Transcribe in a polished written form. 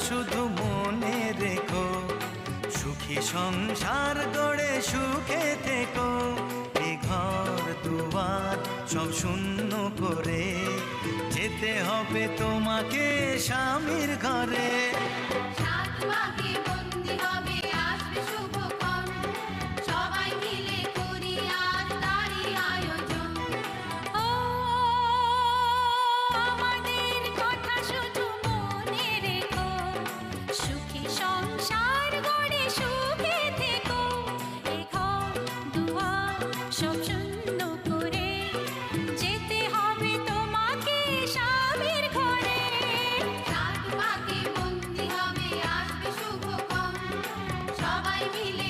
শুধু মনে রেখো, সুখী সংসার গড়ে সুখে থেকো। এ ঘর দুয়ার সব শূন্য করে যেতে হবে তোমাকে স্বামীর ঘরে। সাত মাকে বন্দি হবে আসবে শুভক্ষণ, সবাই মিলে করি আজ তারই আয়োজন। ও আমাদের কথা শুধু মনে রেখো, সুখী সংসার গড়ে সুখে থেকো। এ ঘর দুয়ার সব শূন্য করে যেতে হবে তোমাকে স্বামীর ঘরে। সাত মাকে বন্দি হবে আসবে শুভক্ষণ, সবাই মিলে